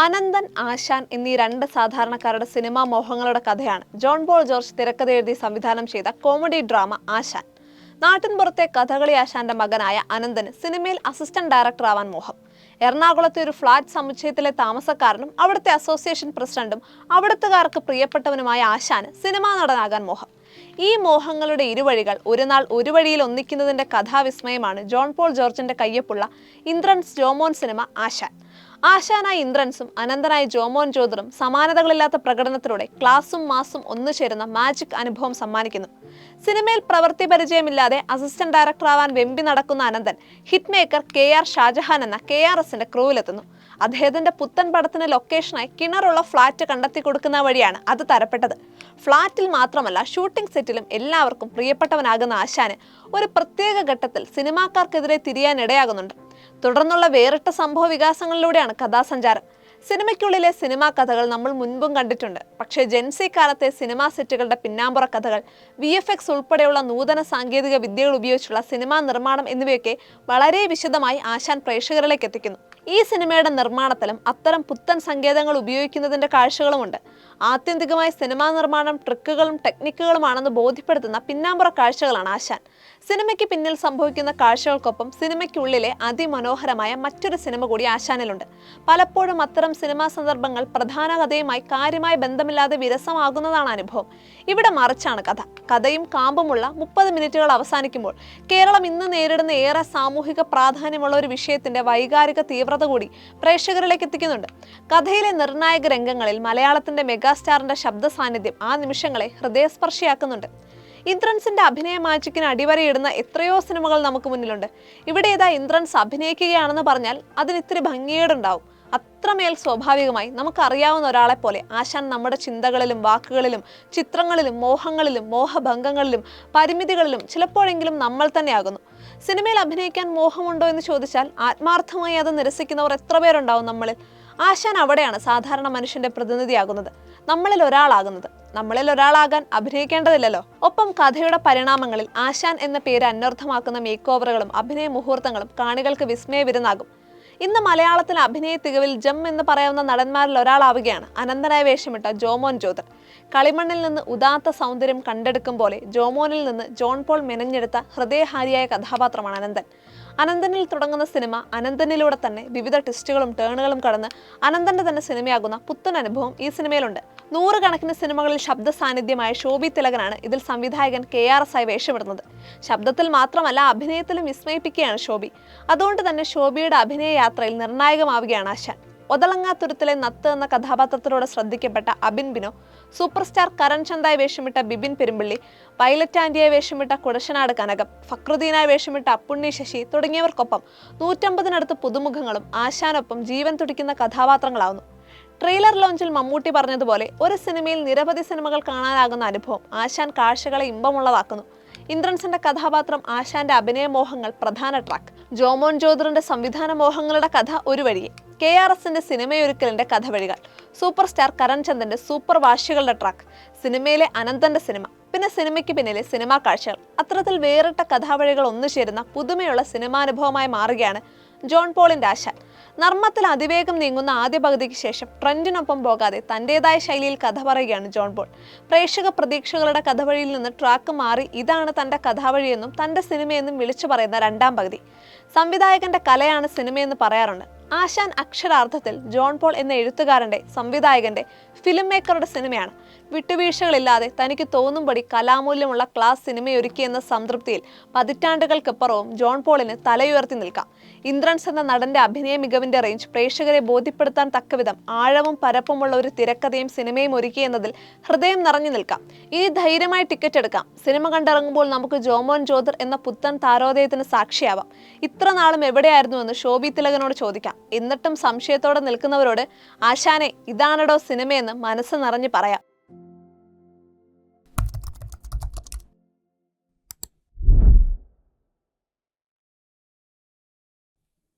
അനന്തൻ, ആശാൻ എന്നീ രണ്ട് സാധാരണക്കാരുടെ സിനിമാ മോഹങ്ങളുടെ കഥയാണ് ജോൺ പോൾ ജോർജ് തിരക്കഥയെഴുതി സംവിധാനം ചെയ്ത കോമഡി ഡ്രാമ ആശാൻ. നാട്ടിൻപുറത്തെ കഥകളി ആശാന്റെ മകനായ അനന്തന് സിനിമയിൽ അസിസ്റ്റന്റ് ഡയറക്ടർ ആവാൻ മോഹം. എറണാകുളത്തെ ഒരു ഫ്ളാറ്റ് സമുച്ചയത്തിലെ താമസക്കാരനും അവിടുത്തെ അസോസിയേഷൻ പ്രസിഡന്റും അവിടുത്തുകാർക്ക് പ്രിയപ്പെട്ടവനുമായ ആശാന് സിനിമാ നടനാകാൻ മോഹം. ഈ മോഹങ്ങളുടെ ഇരുവഴികൾ ഒരു നാൾ ഒരു വഴിയിൽ ഒന്നിക്കുന്നതിന്റെ കഥാവിസ്മയമാണ് ജോൺ പോൾ ജോർജിന്റെ കയ്യൊപ്പുള്ള ഇന്ദ്രൻസ് ജോമോൻ സിനിമ ആശാൻ. ആശാനായി ഇന്ദ്രൻസും അനന്തനായി ജോമോൻ ജ്യോതിറും സമാനതകളില്ലാത്ത പ്രകടനത്തിലൂടെ ക്ലാസും മാസും ഒന്നുചേരുന്ന മാജിക് അനുഭവം സമ്മാനിക്കുന്നു. സിനിമയിൽ പ്രവൃത്തി പരിചയമില്ലാതെ അസിസ്റ്റന്റ് ഡയറക്ടർ ആവാൻ വെമ്പി നടക്കുന്ന Ananthan hit maker KR Shajahan എന്ന KRSന്റെ ക്രൂവിലെത്തുന്നു. അദ്ദേഹത്തിന്റെ പുത്തൻ പടത്തിന് ലൊക്കേഷനായി കിണറുള്ള ഫ്ളാറ്റ് കണ്ടെത്തി കൊടുക്കുന്ന വഴിയാണ് അത് തരപ്പെട്ടത്. ഫ്ളാറ്റിൽ മാത്രമല്ല, ഷൂട്ടിംഗ് സെറ്റിലും എല്ലാവർക്കും പ്രിയപ്പെട്ടവനാകുന്ന ആശാന് ഒരു പ്രത്യേക ഘട്ടത്തിൽ സിനിമാക്കാർക്കെതിരെ തിരിയാൻ ഇടയാകുന്നുണ്ട്. തുടർന്നുള്ള വേറിട്ട സംഭവ വികാസങ്ങളിലൂടെയാണ് കഥാസഞ്ചാരം. സിനിമയ്ക്കുള്ളിലെ സിനിമാ കഥകൾ നമ്മൾ മുൻപും കണ്ടിട്ടുണ്ട്. പക്ഷേ ജെൻസി കാലത്തെ സിനിമാ സെറ്റുകളുടെ പിന്നാമ്പുറ കഥകൾ, VFX ഉൾപ്പെടെയുള്ള നൂതന സാങ്കേതിക വിദ്യകൾ ഉപയോഗിച്ചുള്ള സിനിമാ നിർമ്മാണം എന്നിവയൊക്കെ വളരെ വിശദമായി ആശാൻ പ്രേക്ഷകരിലേക്ക് എത്തിക്കുന്നു. ഈ സിനിമയുടെ നിർമ്മാണത്തിലും അത്തരം പുത്തൻ സങ്കേതങ്ങൾ ഉപയോഗിക്കുന്നതിന്റെ കാഴ്ചകളുമുണ്ട്. ആത്യന്തികമായി സിനിമാ നിർമ്മാണം ട്രിക്കുകളും ടെക്നിക്കുകളുമാണെന്ന് ബോധ്യപ്പെടുത്തുന്ന പിന്നാമ്പുറ കാഴ്ചകളാണ് ആശാൻ. സിനിമയ്ക്ക് പിന്നിൽ സംഭവിക്കുന്ന കാഴ്ചകൾക്കൊപ്പം സിനിമയ്ക്കുള്ളിലെ അതിമനോഹരമായ മറ്റൊരു സിനിമ കൂടി ആശാനിലുണ്ട്. പലപ്പോഴും അത്തരം സിനിമാ സന്ദർഭങ്ങൾ പ്രധാന കഥയുമായി കാര്യമായ ബന്ധമില്ലാതെ വിരസമാകുന്നതാണ് അനുഭവം. ഇവിടെ മറിച്ചാണ് കഥ. കഥയും കാമ്പുമുള്ള 30 മിനിറ്റുകൾ അവസാനിക്കുമ്പോൾ കേരളം ഇന്ന് നേരിടുന്ന ഏറെ സാമൂഹിക പ്രാധാന്യമുള്ള ഒരു വിഷയത്തിന്റെ വൈകാരിക തീവ്രത കൂടി പ്രേക്ഷകരിലേക്ക് എത്തിക്കുന്നുണ്ട്. കഥയിലെ നിർണായക രംഗങ്ങളിൽ മലയാളത്തിന്റെ മെഗാസ്റ്റാറിന്റെ ശബ്ദ സാന്നിധ്യം ആ നിമിഷങ്ങളെ ഹൃദയസ്പർശിയാക്കുന്നുണ്ട്. ഇന്ദ്രൻസിന്റെ അഭിനയ മാജിക്കിന് അടിവരയിടുന്ന എത്രയോ സിനിമകൾ നമുക്ക് മുന്നിലുണ്ട്. ഇവിടെ ഏതാ ഇന്ദ്രൻസ് അഭിനയിക്കുകയാണെന്ന് പറഞ്ഞാൽ അതിന് ഇത്തിരി ഭംഗിയേടുണ്ടാവും. അത്രമേൽ സ്വാഭാവികമായി നമുക്കറിയാവുന്ന ഒരാളെ പോലെ ആശാൻ നമ്മുടെ ചിന്തകളിലും വാക്കുകളിലും ചിത്രങ്ങളിലും മോഹങ്ങളിലും മോഹഭംഗങ്ങളിലും പരിമിതികളിലും ചിലപ്പോഴെങ്കിലും നമ്മൾ തന്നെയാകുന്നു. സിനിമയിൽ അഭിനയിക്കാൻ മോഹമുണ്ടോ എന്ന് ചോദിച്ചാൽ ആത്മാർത്ഥമായി അത് നിരസിക്കുന്നവർ എത്ര പേരുണ്ടാവും നമ്മളിൽ. ആശാൻ അവിടെയാണ് സാധാരണ മനുഷ്യന്റെ പ്രതിനിധിയാകുന്നത്, നമ്മളിൽ ഒരാളാകുന്നത്. നമ്മളിൽ ഒരാളാകാൻ അഭിനയിക്കേണ്ടതില്ലല്ലോ. ഒപ്പം കഥയുടെ പരിണാമങ്ങളിൽ ആശാൻ എന്ന പേര് അന്വർത്ഥമാക്കുന്ന മേക്ക് ഓവറുകളും അഭിനയ മുഹൂർത്തങ്ങളും കാണികൾക്ക് വിസ്മയ വിരുന്നാകും. ഇന്ന് മലയാളത്തിൽ അഭിനയ തികവിൽ ജം എന്ന് പറയാവുന്ന നടന്മാരിൽ ഒരാളാവുകയാണ് അനന്തനായ വേഷമിട്ട ജോമോൻ ജ്യോതിർ. കളിമണ്ണിൽ നിന്ന് ഉദാത്ത സൗന്ദര്യം കണ്ടെടുക്കും പോലെ ജോമോനിൽ നിന്ന് ജോൺ പോൾ മെനഞ്ഞെടുത്ത ഹൃദയഹാരിയായ കഥാപാത്രമാണ് അനന്തൻ. അനന്തനിൽ തുടങ്ങുന്ന സിനിമ അനന്തനിലൂടെ തന്നെ വിവിധ ട്വിസ്റ്റുകളും ടേണുകളും കടന്ന് അനന്തന്റെ തന്നെ സിനിമയാകുന്ന പുത്തൻ അനുഭവം ഈ സിനിമയിലുണ്ട്. 100 കണക്കിന് സിനിമകളിൽ ശബ്ദ സാന്നിധ്യമായ ശോഭി തിലകനാണ് ഇതിൽ സംവിധായകൻ KRS ആയി വേഷമിടുന്നത്. ശബ്ദത്തിൽ മാത്രമല്ല, അഭിനയത്തിലും വിസ്മയിപ്പിക്കുകയാണ് ശോഭി. അതുകൊണ്ട് തന്നെ ശോഭിയുടെ അഭിനയ യാത്രയിൽ നിർണായകമാവുകയാണ് ആശാൻ. ഒതളങ്ങാത്തുരുത്തിലെ നത്ത് എന്ന കഥാപാത്രത്തിലൂടെ ശ്രദ്ധിക്കപ്പെട്ട അബിൻ ബിനോ, സൂപ്പർ സ്റ്റാർ കരൺ ചന്ദായി വേഷമിട്ട ബിബിൻ പെരുമ്പള്ളി, പൈലറ്റ് ആന്റിയായി വേഷമിട്ട കുടശനാട് കനകം, ഫക്രുദ്ദീനായി വേഷമിട്ട അപ്പുണ്ണി ശശി തുടങ്ങിയവർക്കൊപ്പം 150-നടുത്ത് പുതുമുഖങ്ങളും ആശാനൊപ്പം ജീവൻ തുടിക്കുന്ന കഥാപാത്രങ്ങളാവുന്നു. ട്രെയിലർ ലോഞ്ചിൽ മമ്മൂട്ടി പറഞ്ഞതുപോലെ ഒരു സിനിമയിൽ നിരവധി സിനിമകൾ കാണാനാകുന്ന അനുഭവം ആശാൻ കാഴ്ചകളെ ഇമ്പമുള്ളതാക്കുന്നു. ഇന്ദ്രൻസിന്റെ കഥാപാത്രം ആശാന്റെ അഭിനയ മോഹങ്ങൾ പ്രധാന ട്രാക്ക്, ജോമോൻ ജ്യോതിറിന്റെ സംവിധാന മോഹങ്ങളുടെ കഥ ഒരു വഴിയെ, KRSന്റെ സിനിമയൊരുക്കലിന്റെ കഥ വഴികൾ, സൂപ്പർ സ്റ്റാർ കരൺ ചന്ദന്റെ സൂപ്പർ വാശികളുടെ ട്രാക്ക്, സിനിമയിലെ അനന്തന്റെ സിനിമ, പിന്നെ സിനിമയ്ക്ക് പിന്നിലെ സിനിമാ കാഴ്ചകൾ. അത്തരത്തിൽ വേറിട്ട കഥാവഴികൾ ഒന്നുചേരുന്ന പുതുമയുള്ള സിനിമാനുഭവമായി മാറുകയാണ് ജോൺ പോളിന്റെ ആശാൻ. നർമ്മത്തിൽ അതിവേഗം നീങ്ങുന്ന ആദ്യ പകുതിക്ക് ശേഷം ട്രെൻഡിനൊപ്പം പോകാതെ തന്റേതായ ശൈലിയിൽ കഥ പറയുകയാണ് ജോൺ പോൾ. പ്രേക്ഷക പ്രതീക്ഷകളുടെ കഥവഴിയിൽ നിന്ന് ട്രാക്ക് മാറി ഇതാണ് തന്റെ കഥാവഴിയെന്നും തന്റെ സിനിമയെന്നും വിളിച്ചു പറയുന്ന രണ്ടാം പകുതി. സംവിധായകന്റെ കലയാണ് സിനിമയെന്ന് പറയാറുണ്ട്. ആശാൻ അക്ഷരാർത്ഥത്തിൽ ജോൺ പോൾ എന്ന എഴുത്തുകാരന്റെ, സംവിധായകന്റെ, ഫിലിം മേക്കറുടെ സിനിമയാണ്. വിട്ടുവീഴ്ചകളില്ലാതെ തനിക്ക് തോന്നുംപടി കലാമൂല്യമുള്ള ക്ലാസ് സിനിമയൊരുക്കിയെന്ന സംതൃപ്തിയിൽ പതിറ്റാണ്ടുകൾക്കപ്പുറവും ജോൺ പോളിന് തലയുയർത്തി നിൽക്കാം. ഇന്ദ്രൻസ് എന്ന നടന്റെ അഭിനയ മികവിന്റെ റേഞ്ച് പ്രേക്ഷകരെ ബോധ്യപ്പെടുത്താൻ തക്കവിധം ആഴവും പരപ്പുമുള്ള ഒരു തിരക്കഥയും സിനിമയും ഒരുക്കിയെന്നതിൽ ഹൃദയം നിറഞ്ഞു നിൽക്കാം. ഇനി ധൈര്യമായി ടിക്കറ്റ് എടുക്കാം. സിനിമ കണ്ടിറങ്ങുമ്പോൾ നമുക്ക് ജോമോൻ ജ്യോതിർ എന്ന പുത്തൻ താരോദയത്തിന് സാക്ഷിയാവാം. ഇത്ര നാളും എവിടെയായിരുന്നുവെന്ന് ശോഭി തിലകനോട് ചോദിക്കാം. എന്നിട്ടും സംശയത്തോടെ നിൽക്കുന്നവരോട് ആശാനെ ഇതാണടോ സിനിമയെന്ന് മനസ്സ് നിറഞ്ഞു പറയാം.